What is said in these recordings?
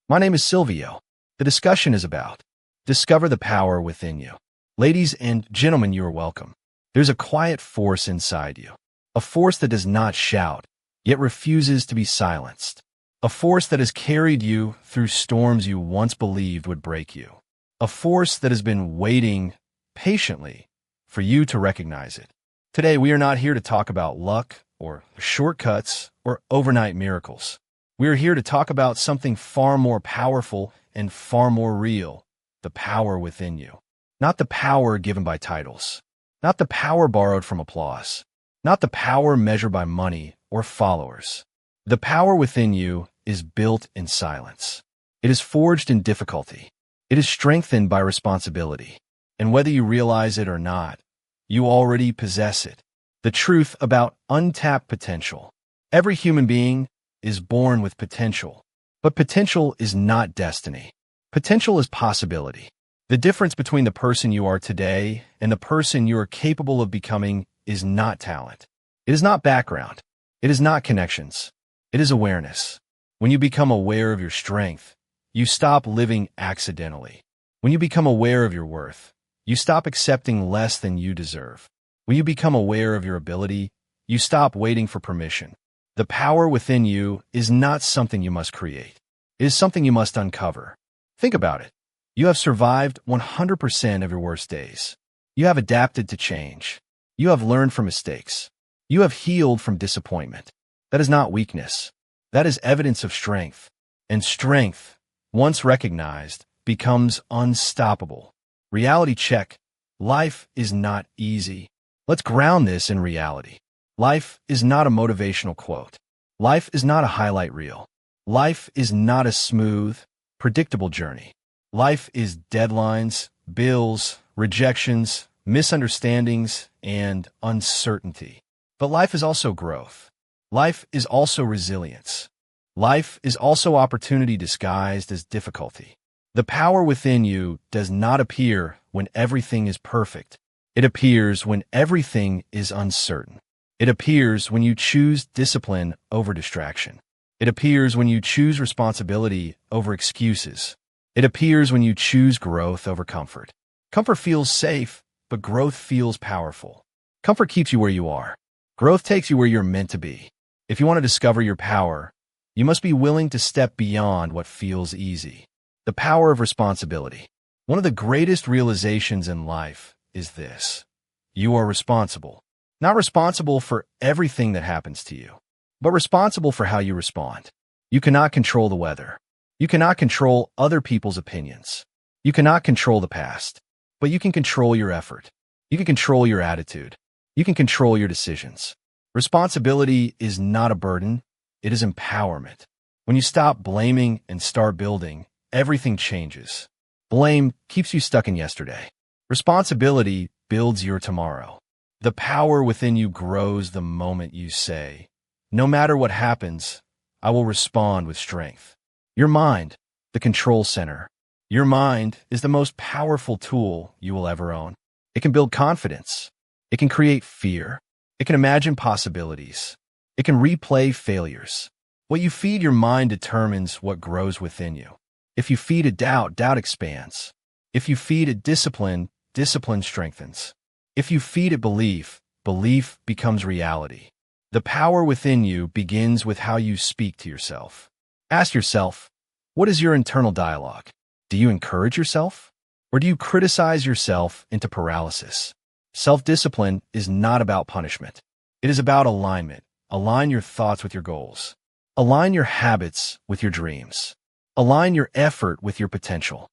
My name is Silvio. The discussion is about discover the power within you. Ladies and gentlemen, you are welcome. There's a quiet force inside you, a force that does not shout, yet refuses to be silenced, a force that has carried you through storms you once believed would break you, a force that has been waiting patiently for you to recognize it. Today, we are not here to talk about luck or shortcuts or overnight miracles. We are here to talk about something far more powerful and far more real, the power within you. Not the power given by titles, not the power borrowed from applause, not the power measured by money or followers. The power within you is built in silence. It is forged in difficulty. It is strengthened by responsibility. And whether you realize it or not, you already possess it. The truth about untapped potential. Every human being is born with potential, but potential is not destiny. Potential is possibility. The difference between the person you are today and the person you are capable of becoming is not talent. It is not background. It is not connections. It is awareness. When you become aware of your strength, you stop living accidentally. When you become aware of your worth, you stop accepting less than you deserve. When you become aware of your ability, you stop waiting for permission. The power within you is not something you must create. It is something you must uncover. Think about it. You have survived 100% of your worst days. You have adapted to change. You have learned from mistakes. You have healed from disappointment. That is not weakness. That is evidence of strength. And strength, once recognized, becomes unstoppable. Reality check. Life is not easy. Let's ground this in reality. Life is not a motivational quote. Life is not a highlight reel. Life is not a smooth, predictable journey. Life is deadlines, bills, rejections, misunderstandings, and uncertainty. But life is also growth. Life is also resilience. Life is also opportunity disguised as difficulty. The power within you does not appear when everything is perfect. It appears when everything is uncertain. It appears when you choose discipline over distraction. It appears when you choose responsibility over excuses. It appears when you choose growth over comfort. Comfort feels safe, but growth feels powerful. Comfort keeps you where you are. Growth takes you where you're meant to be. If you want to discover your power, you must be willing to step beyond what feels easy. The power of responsibility. One of the greatest realizations in life is this. You are responsible. Not responsible for everything that happens to you, but responsible for how you respond. You cannot control the weather. You cannot control other people's opinions. You cannot control the past, but you can control your effort. You can control your attitude. You can control your decisions. Responsibility is not a burden. It is empowerment. When you stop blaming and start building, everything changes. Blame keeps you stuck in yesterday. Responsibility builds your tomorrow. The power within you grows the moment you say, no matter what happens, I will respond with strength. Your mind, the control center. Your mind is the most powerful tool you will ever own. It can build confidence. It can create fear. It can imagine possibilities. It can replay failures. What you feed your mind determines what grows within you. If you feed it doubt, doubt expands. If you feed it discipline, discipline strengthens. If you feed it belief, belief becomes reality. The power within you begins with how you speak to yourself. Ask yourself, what is your internal dialogue? Do you encourage yourself? Or do you criticize yourself into paralysis? Self-discipline is not about punishment. It is about alignment. Align your thoughts with your goals. Align your habits with your dreams. Align your effort with your potential.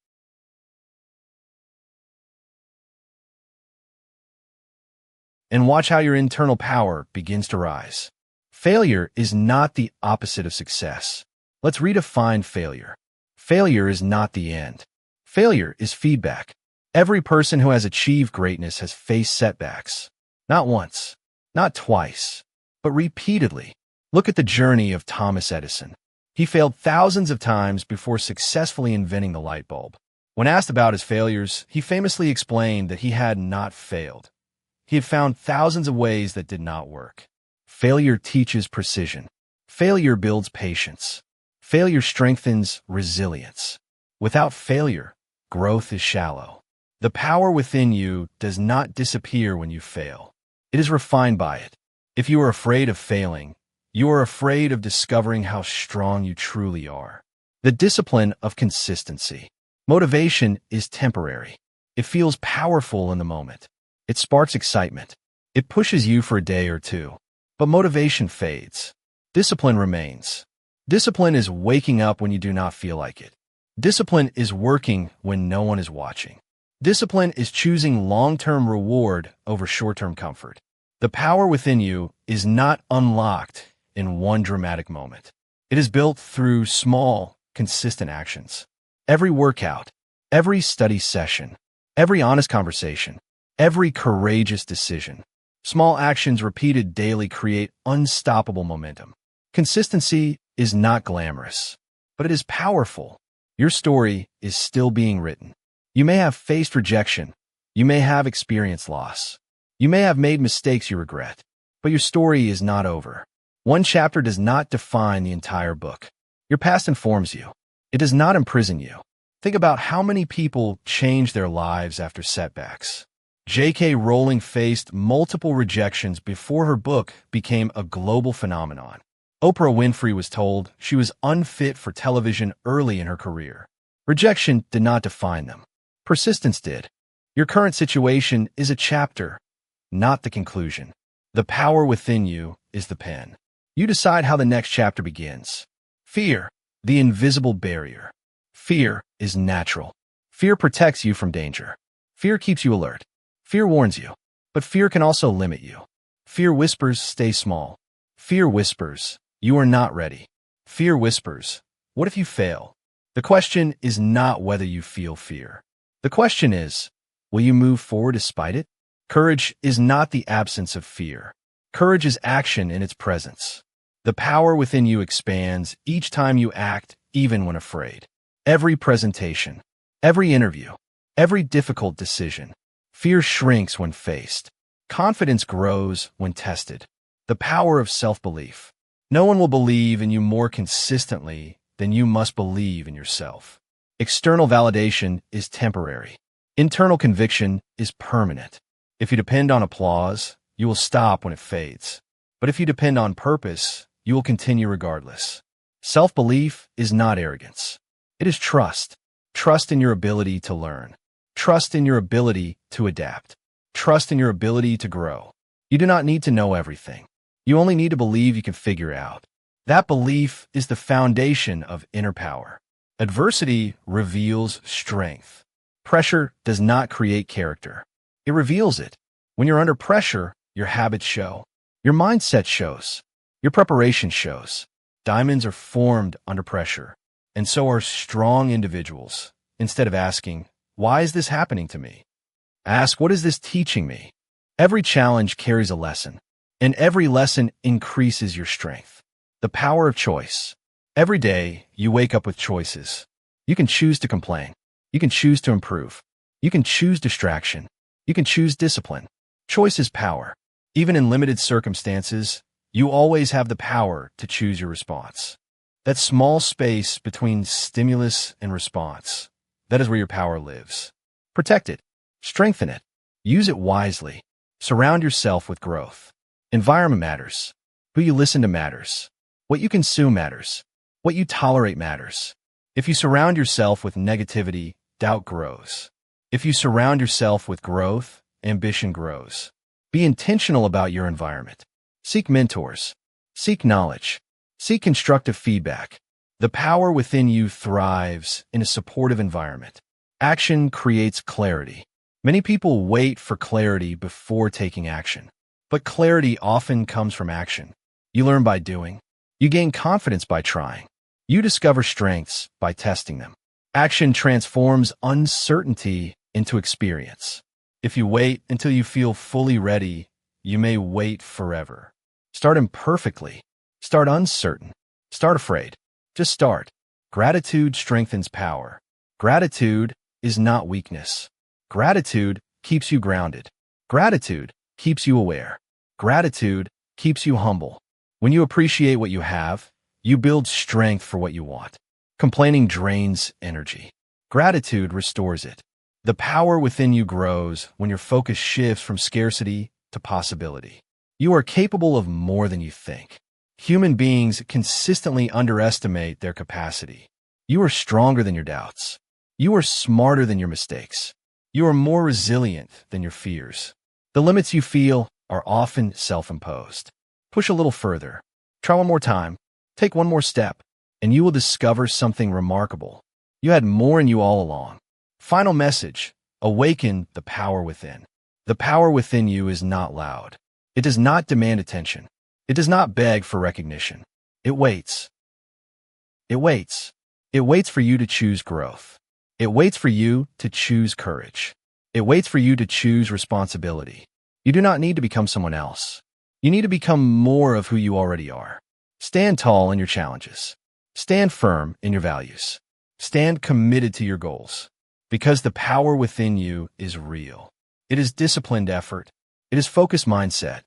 And watch how your internal power begins to rise. Failure is not the opposite of success. Let's redefine failure. Failure is not the end. Failure is feedback. Every person who has achieved greatness has faced setbacks. Not once, not twice, but repeatedly. Look at the journey of Thomas Edison. He failed thousands of times before successfully inventing the light bulb. When asked about his failures, he famously explained that he had not failed. He had found thousands of ways that did not work. Failure teaches precision. Failure builds patience. Failure strengthens resilience. Without failure, growth is shallow. The power within you does not disappear when you fail. It is refined by it. If you are afraid of failing, you are afraid of discovering how strong you truly are. The discipline of consistency. Motivation is temporary. It feels powerful in the moment. It sparks excitement. It pushes you for a day or two. But motivation fades. Discipline remains. Discipline is waking up when you do not feel like it. Discipline is working when no one is watching. Discipline is choosing long-term reward over short-term comfort. The power within you is not unlocked in one dramatic moment. It is built through small, consistent actions. Every workout, every study session, every honest conversation, every courageous decision. Small actions repeated daily create unstoppable momentum. Consistency is not glamorous, but it is powerful. Your story is still being written. You may have faced rejection. You may have experienced loss. You may have made mistakes you regret, but your story is not over. One chapter does not define the entire book. Your past informs you. It does not imprison you. Think about how many people change their lives after setbacks. J.K. Rowling faced multiple rejections before her book became a global phenomenon. Oprah Winfrey was told she was unfit for television early in her career. Rejection did not define them. Persistence did. Your current situation is a chapter, not the conclusion. The power within you is the pen. You decide how the next chapter begins. Fear, the invisible barrier. Fear is natural. Fear protects you from danger. Fear keeps you alert. Fear warns you, but fear can also limit you. Fear whispers, stay small. Fear whispers, you are not ready. Fear whispers, what if you fail? The question is not whether you feel fear. The question is, will you move forward despite it? Courage is not the absence of fear. Courage is action in its presence. The power within you expands each time you act, even when afraid. Every presentation, every interview, every difficult decision. Fear shrinks when faced. Confidence grows when tested. The power of self-belief. No one will believe in you more consistently than you must believe in yourself. External validation is temporary. Internal conviction is permanent. If you depend on applause, you will stop when it fades. But if you depend on purpose, you will continue regardless. Self-belief is not arrogance. It is trust. Trust in your ability to learn. Trust in your ability to adapt. Trust in your ability to grow. You do not need to know everything. You only need to believe you can figure it out. That belief is the foundation of inner power. Adversity reveals strength. Pressure does not create character. It reveals it. When you're under pressure, your habits show. Your mindset shows. Your preparation shows. Diamonds are formed under pressure, and so are strong individuals. Instead of asking, why is this happening to me? Ask, what is this teaching me? Every challenge carries a lesson, and every lesson increases your strength. The power of choice. Every day, you wake up with choices. You can choose to complain. You can choose to improve. You can choose distraction. You can choose discipline. Choice is power. Even in limited circumstances, you always have the power to choose your response. That small space between stimulus and response, that is where your power lives. Protect it. Strengthen it. Use it wisely. Surround yourself with growth. Environment matters. Who you listen to matters. What you consume matters. What you tolerate matters. If you surround yourself with negativity, doubt grows. If you surround yourself with growth, ambition grows. Be intentional about your environment. Seek mentors. Seek knowledge. Seek constructive feedback. The power within you thrives in a supportive environment. Action creates clarity. Many people wait for clarity before taking action, but clarity often comes from action. You learn by doing. You gain confidence by trying. You discover strengths by testing them. Action transforms uncertainty into experience. If you wait until you feel fully ready, you may wait forever. Start imperfectly. Start uncertain. Start afraid. Just start. Gratitude strengthens power. Gratitude is not weakness. Gratitude keeps you grounded. Gratitude keeps you aware. Gratitude keeps you humble. When you appreciate what you have, You build strength for what you want. Complaining drains energy. Gratitude restores it. The power within you grows when your focus shifts from scarcity to possibility. You are capable of more than you think. Human beings consistently underestimate their capacity. You are stronger than your doubts. You are smarter than your mistakes. You are more resilient than your fears. The limits you feel are often self-imposed. Push a little further. Try one more time. Take one more step, and you will discover something remarkable. You had more in you all along. Final message: awaken the power within. The power within you is not loud. It does not demand attention. It does not beg for recognition. It waits. It waits. It waits for you to choose growth. It waits for you to choose courage. It waits for you to choose responsibility. You do not need to become someone else. You need to become more of who you already are. Stand tall in your challenges. Stand firm in your values. Stand committed to your goals. Because the power within you is real. It is disciplined effort. It is focused mindset.